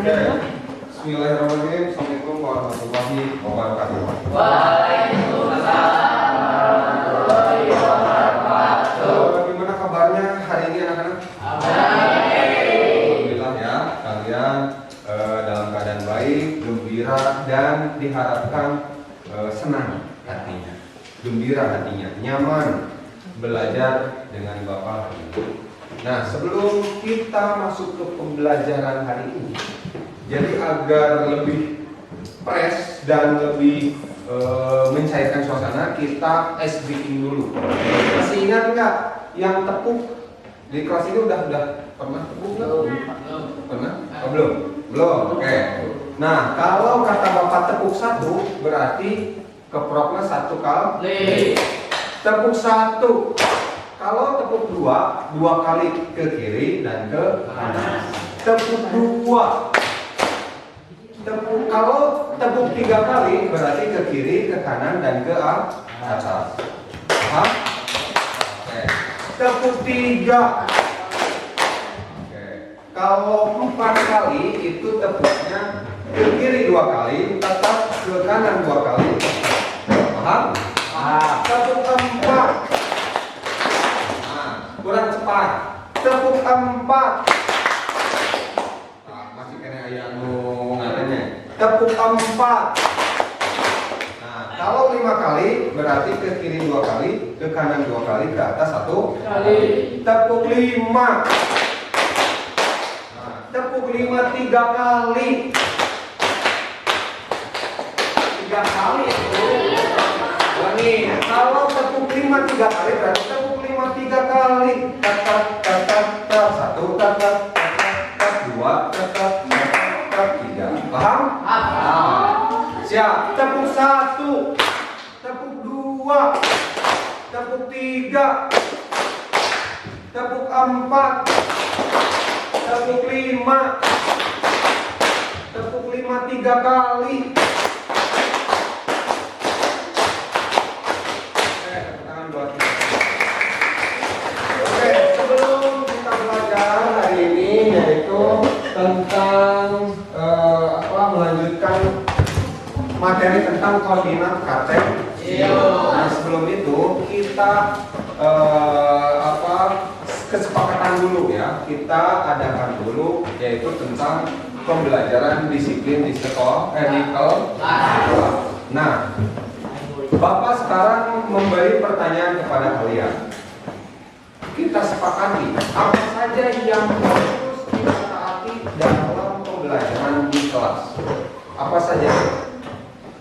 Bismillahirrahmanirrahim. Assalamualaikum warahmatullahi wabarakatuh. Waalaikumsalam warahmatullahi wabarakatuh. Bagaimana kabarnya hari ini anak-anak? Alhamdulillah ya, kalian dalam keadaan baik, gembira, dan diharapkan senang hatinya, gembira hatinya, nyaman belajar dengan Bapak hari ini. Nah, sebelum kita masuk ke pembelajaran hari ini, jadi agar lebih fresh dan lebih mencairkan suasana, kita ice breaking dulu. Masih ingat nggak yang tepuk di kelas ini udah pernah tepuk nggak? Pernah? Oh, belum. Oke. Nah, kalau kata Bapak tepuk satu, berarti keproknya satu kali. Tepuk satu. Kalau tepuk dua kali ke kiri dan ke kanan. Tepuk dua. Kalau tepuk tiga kali berarti ke kiri, ke kanan, dan ke atas. Paham? Oke. Tepuk tiga. Oke. Kalau 4 kali itu tepuknya ke kiri 2 kali, tetap ke kanan 2 kali. Paham? Tepuk 4. Kurang cepat. Tepuk 4. Masih kena ayat ngarannya. Tepuk 4. Nah, kalau 5 kali berarti ke kiri 2 kali, ke kanan 2 kali, ke atas 1 kali. Tepuk 5. Nah, tepuk 5 3 kali. 3 kali itu. Nih, kalau tepuk 5 3 kali berarti tepuk 5 3 kali. Tetap 1, tetap 2, tetap 3. Paham? Siap. Tepuk 1, tepuk 2, tepuk 3, tepuk 4, tepuk 5, tepuk 5 3 kali. Oke, sebelum kita belajar hari ini yaitu tentang melanjutkan materi tentang koordinat kartek. Nah, sebelum itu kita kesepakatan dulu ya. Kita adakan dulu yaitu tentang pembelajaran disiplin di sekolah di kelas. Nah, Bapak sekarang memberi pertanyaan kepada kalian. Kita sepakati apa saja yang harus kita taati dalam pembelajaran di kelas. Apa saja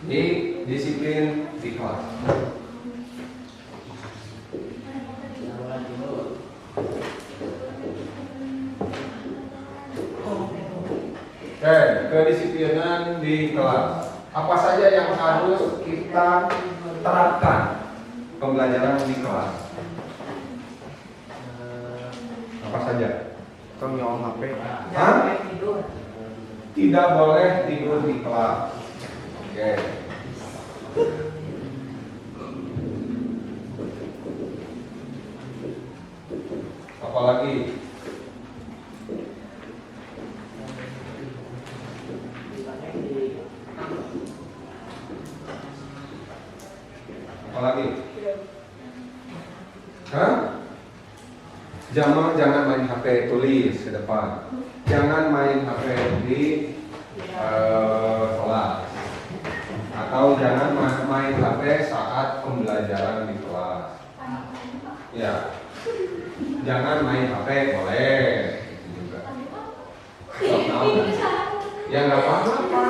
di disiplin di kelas. Oke, kedisiplinan di kelas. Apa saja yang harus kita terapkan pembelajaran di kelas? Apa saja? Nyolong HP. Tidak boleh tidur di kelas. Oke. Apalagi? Apalagi? Jangan main HP tulis ke depan. Jangan main HP di kelas. Atau jangan main HP saat pembelajaran di kelas. Ya. Jangan main HP boleh. Itu juga. Ya nggak apa-apa.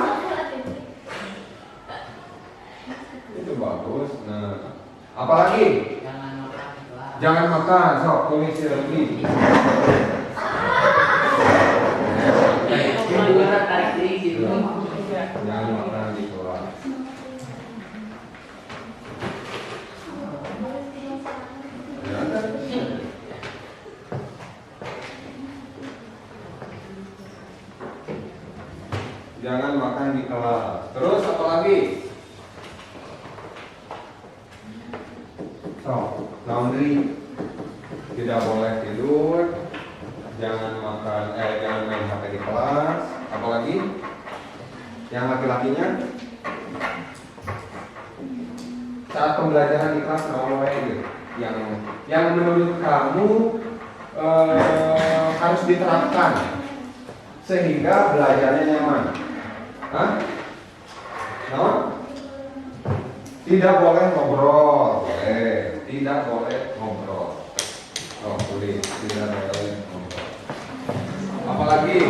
Itu bagus. Nah, apalagi? Jangan makan, sok tulis lagi. Jangan makan di kelas. Jangan makan di kelas. Terus apa lagi? Laundry. Tidak boleh tidur. Jangan main HP di kelas. Apalagi? lagi? Yang laki-lakinya? Saat pembelajaran di kelas gitu. Yang menurut kamu harus diterapkan sehingga belajarnya nyaman. Hah? No? Tidak boleh ngobrol, boleh. Tidak boleh ngobrol. Oh, boleh. Tidak boleh ngobrol. Apalagi?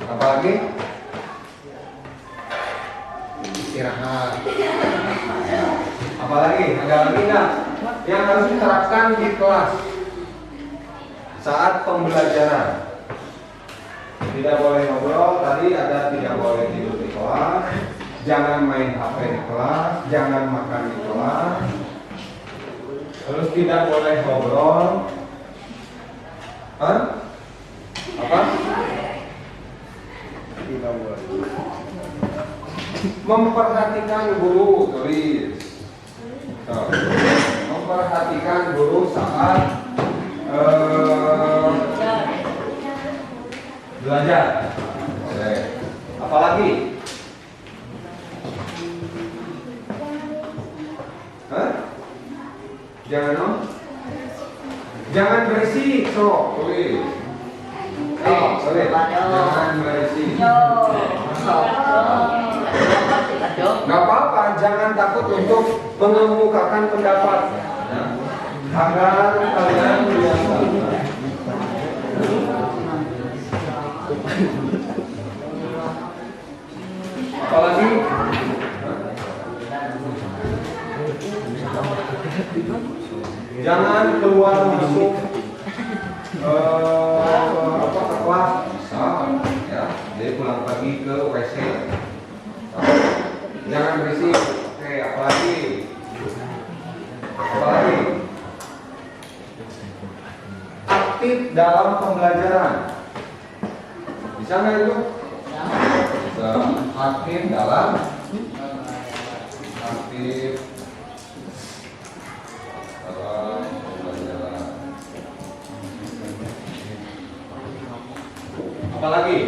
Apalagi? Istirahat. Apalagi? Ada lagi nggak yang harus diterapkan di kelas saat pembelajaran? Tidak boleh ngobrol. Tadi ada tidak boleh tidur di kelas. Jangan main HP di kelas. Jangan makan di kelas. Terus tidak boleh ngobrol. Hah? Apa? Tidak boleh. Memperhatikan guru, tulis. Tuh. Memperhatikan guru saat belajar. Oke. Apalagi? Hah? Jangan dong. Jangan berisik, so. Tulis. Tulis. Jangan berisik. Gak apa-apa, jangan takut untuk mengemukakan pendapat agar kalian biasa. Apalagi? Jangan keluar masuk ke kelas bisa, ya. Jadi pulang pergi ke WC. Jangan berisik. Oke, apalagi? Apalagi? Aktif dalam pembelajaran. Bisa nggak itu? Bisa. Aktif dalam pembelajaran. Apalagi?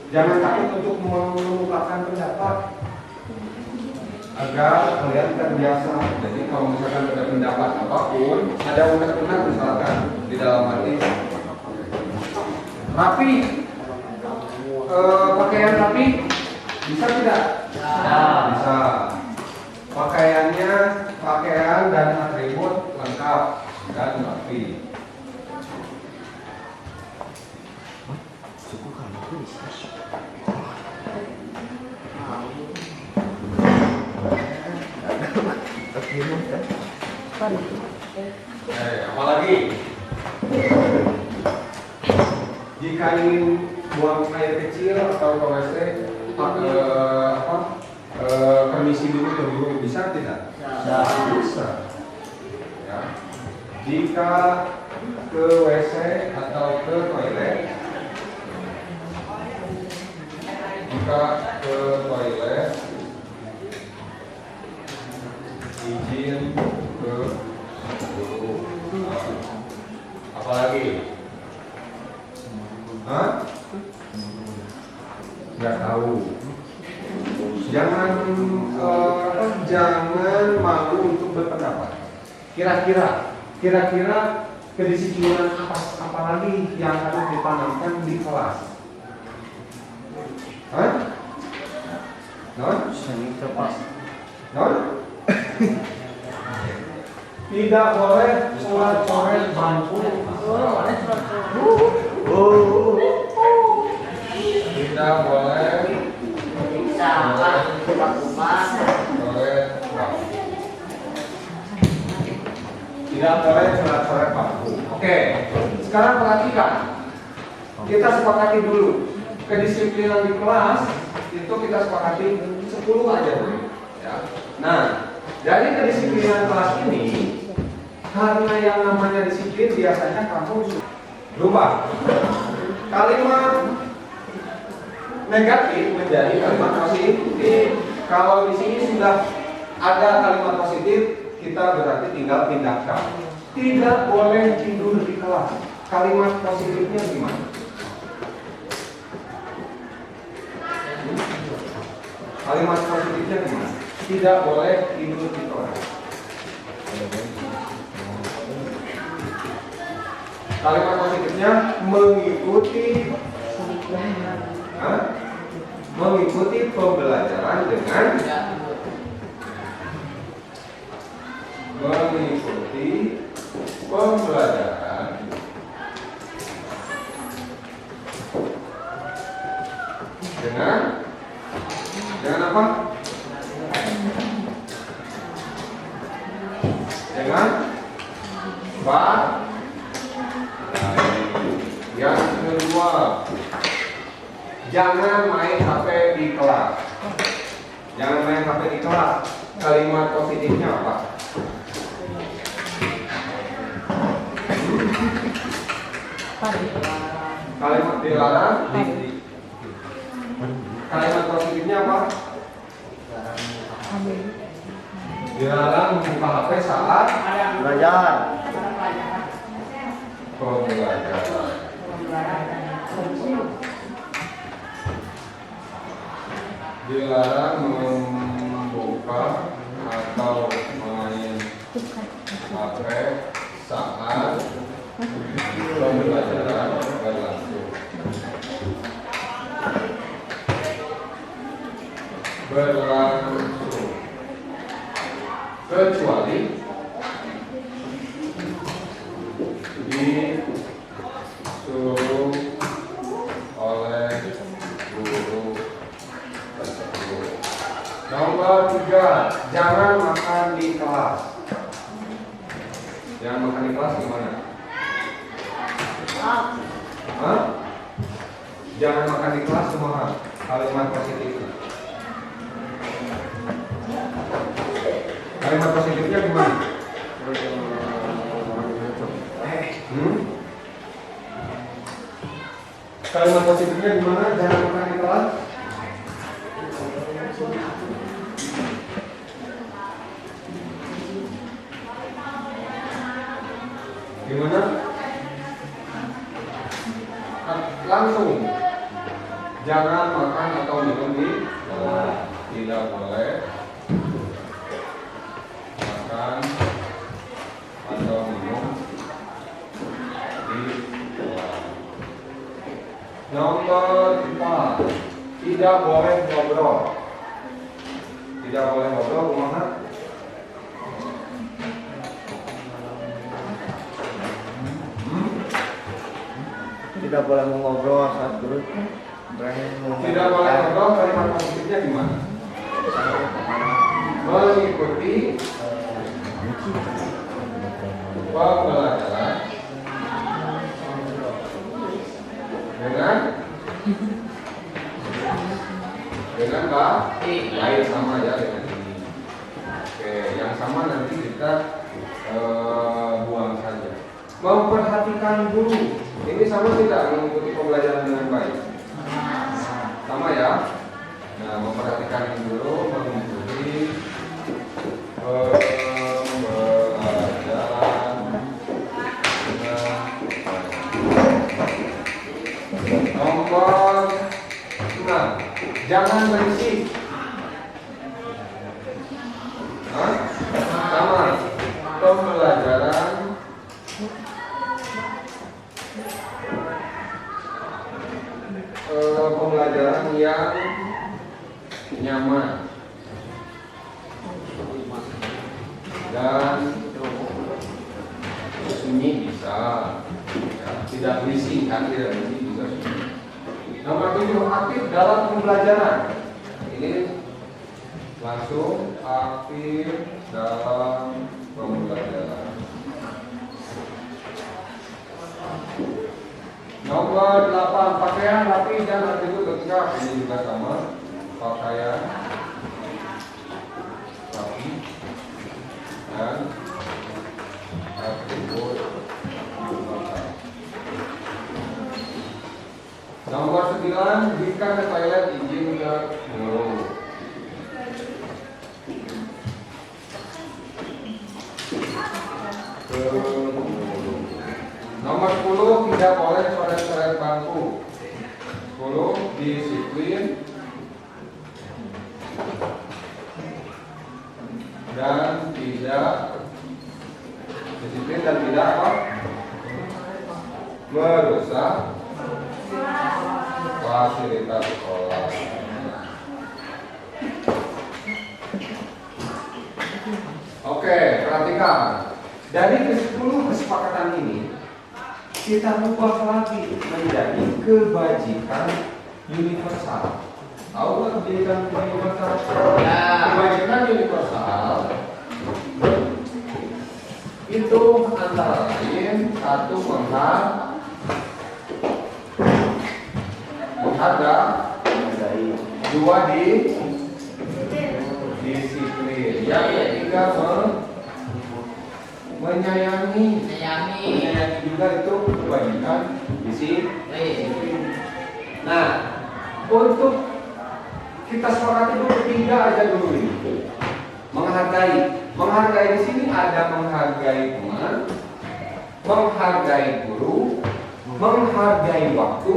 Jangan takut untuk mengemukakan pendapat agar kalian terbiasa. Jadi kalau misalkan ada pendapat apapun, ada unek-unek misalkan di dalam hati, rapi, pakaian rapi, bisa tidak? Bisa. Pakaiannya, pakaian dan atribut lengkap dan rapi. Apalagi jika ingin buang air kecil atau ke WC, permisi dulu ke guru, bisa tidak? Bisa. Ya. Jika ke WC atau ke toilet, izin ke guru. Apalagi? Hah? Nggak tahu. Jangan malu untuk berpendapat. Kira-kira kedisiplinan apa lagi yang harus ditanamkan di kelas? Hah? Non? Non? Tidak boleh coret-coret bangku. Tidak boleh tidak boleh coret-coret bangku. Oke, sekarang perhatikan. Kita sepakati dulu. Kedisiplinan di kelas itu kita sepakati 10 aja dulu. Ya. Nah, dari kedisiplinan kelas ini, karena yang namanya disiplin biasanya kamu lupa kalimat negatif menjadi kalimat positif. Kalau di sini sudah ada kalimat positif, kita berarti tinggal pindahkan. Tidak boleh tidur di kelas. Kalimat positifnya gimana? Kalimat positifnya gimana? Tidak boleh tidur di kelas. Kalimat positifnya mengikuti mengikuti pembelajaran dengan mengikuti pembelajaran dengan apa? Dengan baik. Yang kedua, jangan main HP di kelas. Jangan main HP di kelas. Kalimat positifnya apa? Kalimat dilarang. Kalimat positifnya apa? Dilarang membuka HP saat belajar. pembelajaran. Dilarang membuka atau main HP saat pembelajaran berlangsung. Kecuali disuruh oleh guru tersebut. Nomor 3, jangan makan di kelas. Jangan makan di kelas gimana? Jangan makan di kelas semua. Kalimat positif. Kalimat positifnya gimana? Kalimat positifnya gimana? Jangan makan di kelas. Gimana? Langsung. Jangan makan atau minum di kelas. Tidak boleh makan atau minum di kelas. Nomor 4, tidak boleh ngobrol. Tidak boleh ngobrol kemana? Tidak boleh mengobrol saat guru. Tidak boleh ngobrol. Kalimat positifnya gimana? Mengikuti pembelajaran dengan baik, sama ya dengan ini. Oke, yang sama nanti kita buang saja. Memperhatikan guru. Ini sama tidak mengikuti pembelajaran dengan baik? Sama ya. Nah, memperhatikan guru, mengikuti pembelajaran dengan baik. Nomor 6, jangan berisik. Sama, pembelajaran yang nyaman dan sunyi bisa, ya, tidak berisik kan, tidak berisik juga. Nomor 7, aktif dalam pembelajaran. Ini langsung aktif dalam pembelajaran. Nomor 8, pakaian rapi dan atribut lengkap. Ini juga sama, pakaian rapi dan atribut lengkap. Nomor 9, jika ke toilet izin ke guru. Nomor 10, tidak boleh coret-coret bangku. 10, disiplin merusak fasilitas sekolah. Oke, perhatikan. Dari ke-10 kesepakatan ini kita ubah lagi menjadi kebajikan universal. Tahu nggak kebajikan universal? Ya. Kebajikan universal itu antara lain satu menghargai, dua disiplin, yang ketiga menyayangi juga itu kebajikan disiplin. Nah, untuk kita sepakati dulu tiga aja dulu ini. Menghargai di sini ada menghargai teman, menghargai guru, menghargai waktu,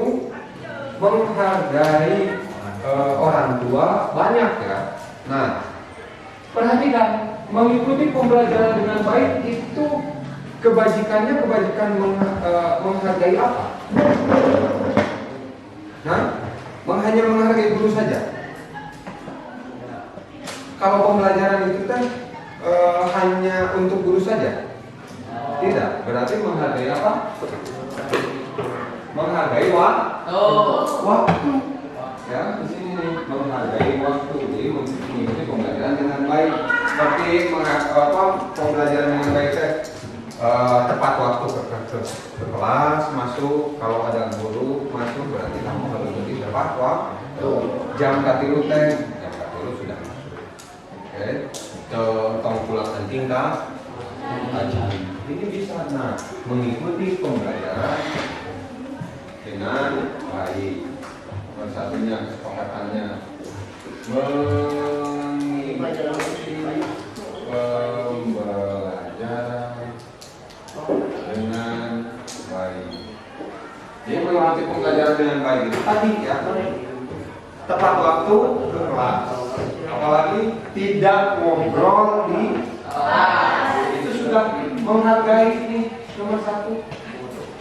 menghargai orang tua, banyak ya. Nah, perhatikan, mengikuti pembelajaran dengan baik itu kebajikannya menghargai apa? Nah, hanya menghargai guru saja. Kalau pembelajaran itu kan hanya untuk guru saja, tidak. Berarti menghargai apa? Menghargai waktu. Ya, di sini nih, menghargai waktu. Jadi mengikuti pembelajaran dengan baik. Seperti pembelajaran dengan baik tepat waktu ke kelas, masuk. Kalau ada guru masuk berarti kamu harus lebih tepat waktu. Jam katilu sudah masuk. Oke, tong pulang penting kah? Ini bisa. Nah, mengikuti pembelajaran dengan baik. Nomor satunya kesepakatannya mengikuti pembelajaran dengan baik. Jadi mengikuti pembelajaran dengan baik itu tadi ya, tepat waktu ke kelas. Apalagi tidak ngobrol di kelas. Itu sudah menghargai ini nomor satu.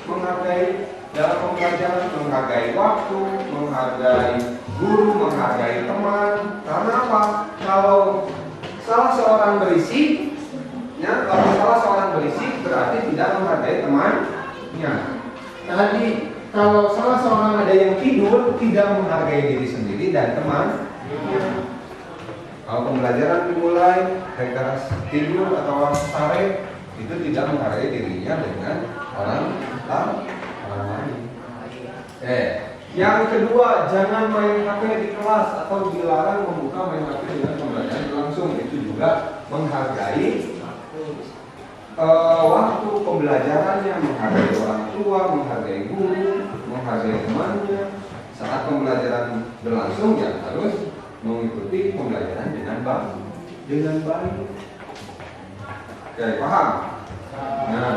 Menghargai dalam pembelajaran, menghargai waktu, menghargai guru, menghargai teman. Karena apa? Kalau salah seorang berisik, ya, berarti tidak menghargai temannya. Tadi kalau salah seorang ada yang tidur, tidak menghargai diri sendiri dan teman. Kalau pembelajaran dimulai ketika tidur atau sore, itu tidak menghargai dirinya dengan orang lain. Yang kedua, jangan main HP di kelas atau dilarang membuka main HP dengan pembelajaran langsung. Itu juga menghargai waktu pembelajarannya, menghargai orang tua, menghargai guru, menghargai temannya. Saat pembelajaran berlangsung ya harus mengikuti pembelajaran dengan baik. Oke, paham? Nah,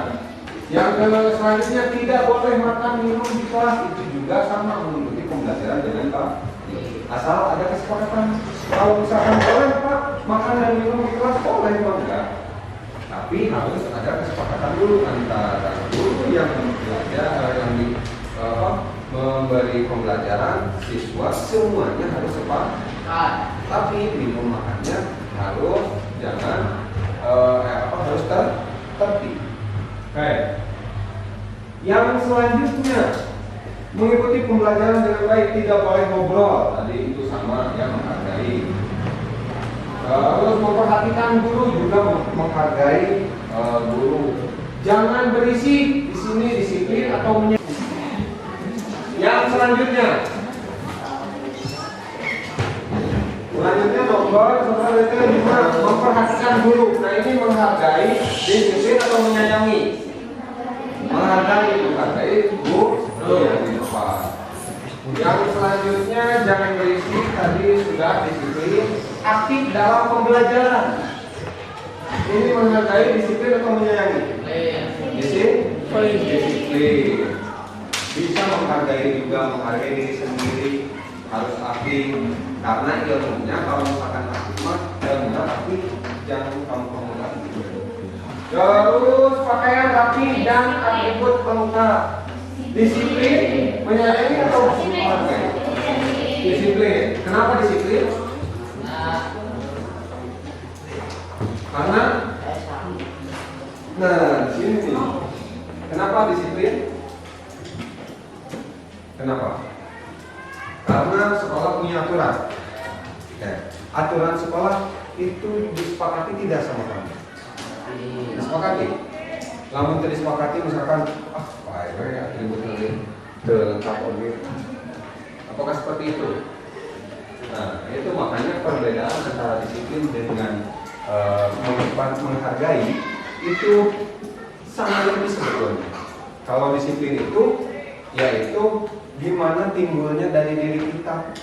yang selanjutnya tidak boleh makan minum di kelas, itu juga sama mengikuti pembelajaran dengan baik. Asal ada kesepakatan. Kalau misalkan boleh Pak makan dan minum di kelas, boleh enggak? Tapi harus ada kesepakatan dulu antara guru yang belajar, memberi pembelajaran, siswa, semuanya harus sepakat. Tapi minum makannya harus harus tertib. Oke. Yang selanjutnya, mengikuti pembelajaran dengan baik, tidak boleh ngobrol. Tadi itu sama ya, menghargai. Terus memperhatikan guru, juga menghargai guru. Jangan berisik, di sini disiplin atau Yang selanjutnya nomor 5, memperhatikan guru. Nah, ini menghargai, disiplin atau menyayangi. Menghargai guru yang di depan. Yang selanjutnya jangan berisik, tadi sudah disiplin, aktif dalam pembelajaran. Ini menghargai, disiplin atau menyayangi? Disiplin. Bisa menghargai juga, menghargai diri sendiri, harus aktif. Karena ilmunya kalau misalkan aktif mah ilmunya aktif, jangan kamu lagi. Terus pakaian rapi dan atribut lengkap. Disiplin, menyayangi atau menghargai? Disiplin. Kenapa disiplin? Karena nah, sini nih. Kenapa disiplin? Kenapa? Karena sekolah punya aturan. Oke. Aturan sekolah itu disepakati tidak sama kamu. Disepakati. Lamun tidak disepakati misalkan baik ya ribut lagi lengkap oke. Apakah seperti itu? Nah, itu makanya perbedaan antara disiplin dengan menghargai itu sangat lebih sebetulnya. Kalau disiplin itu yaitu gimana timbulnya dari diri kita.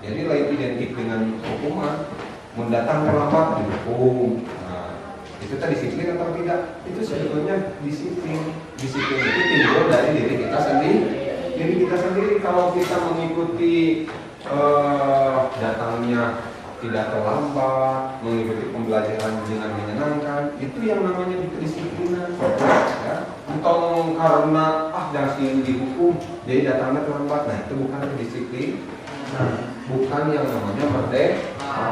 Jadi lain identik dengan hukuman, mendatang terlambat dihukum. Nah, itu tadi disiplin atau tidak? Itu sebetulnya disiplin. Disiplin itu timbul dari diri kita sendiri. Diri kita sendiri kalau kita mengikuti datangnya tidak terlambat, mengikuti pembelajaran dengan menyenangkan, itu yang namanya kedisiplinan. Ya. Entong karena jangan sini dihukum, jadi datangnya terlambat. Nah itu bukan kedisiplin, bukan yang namanya merdeka.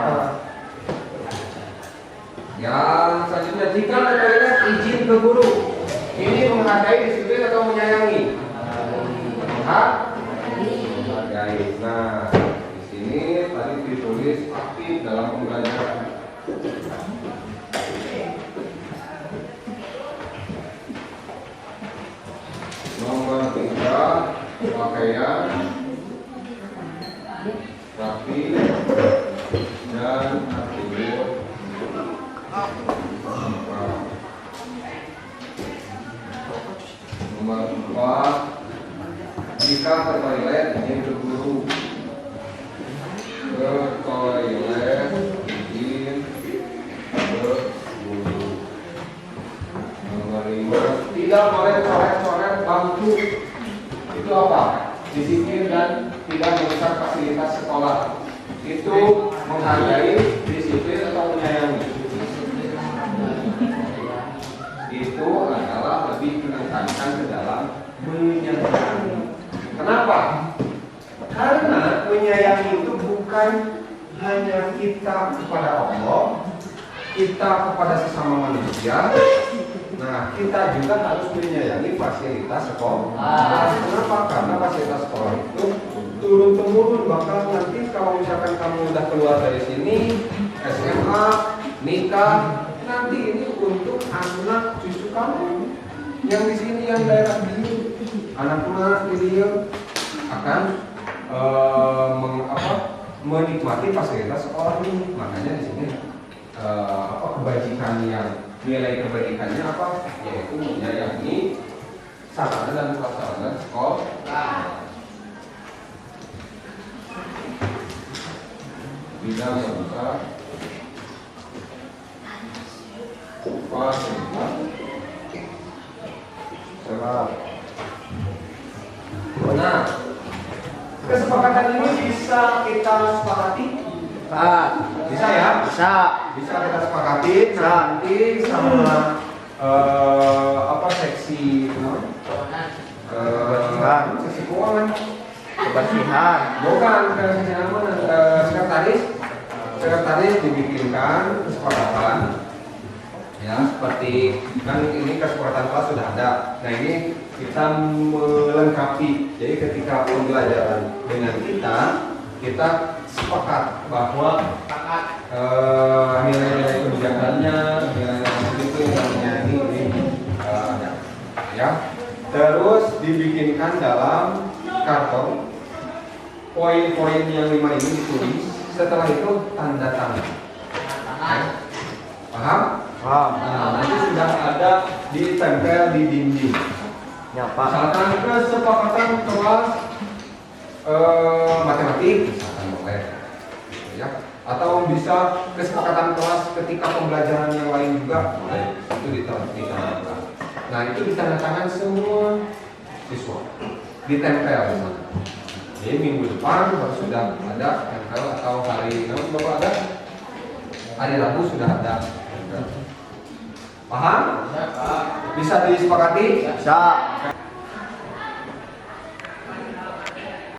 Yang selanjutnya, jika toilet izin ke guru, ini menghargai disiplin atau menyayangi? Menghargai. Nah ini tadi ditulis aktif dalam pembelajaran. Nomor 3, pakaian rapi dan atribut. Nomor 4, jika ke toilet izin ke guru. Ke toilet izin ke guru. Nomor 5, tidak boleh coret-coret bangku. Itu apa? Disiplin dan tidak merusak fasilitas sekolah. Itu menghargai, disiplin atau menyayangi? Itu adalah lebih menekankan ke dalam menyayangi. Kenapa? Karena menyayangi itu bukan hanya kita kepada Allah, kita kepada sesama manusia. Nah, kita juga harus menyayangi fasilitas sekolah. Kenapa? Karena fasilitas sekolah itu turun-temurun, bakal nanti kalau misalkan kamu udah keluar dari sini, SMA, nikah, nanti ini untuk anak cucu kamu yang di sini, yang daerah sini, anak-anak dia akan menikmati fasilitas sekolah ini. Makanya di sini kebajikan yang nilai kebajikannya apa? Yaitu menyayangi sarana dan prasarana sekolah. Tidak merusak fasilitas sekolah. Nah, kesepakatan ini bisa kita sepakati? Bisa ya? Bisa. Bisa kita sepakati nanti sama seksi seksi keuangan, Kebersihan. bukan seksi sekretaris dibikinkan kesepakatan ya, seperti kan ini kesepakatan kelas sudah ada. Nah ini kita melengkapi, jadi ketika pembelajaran dengan kita sepakat bahwa nilai-nilai kebijakannya, nilai-nilai itu ini ada ya. Terus dibikinkan dalam karton, poin-poin yang 5 ini ditulis. Setelah itu tanda tangan. Paham? Paham. Nah, nanti sudah ada ditempel di dinding. Ya, Pak. Misalkan kesepakatan kelas matematik, misalkan boleh, ya. Atau bisa kesepakatan kelas ketika pembelajaran yang lain juga boleh. Itu ditandatangan. Nah itu ditandatangan semua siswa, ditempel. Jadi minggu depan harus sudah ada tempel, atau hari Bapak ada, hari Rabu sudah ada. Paham? Bisa disepakati? Bisa.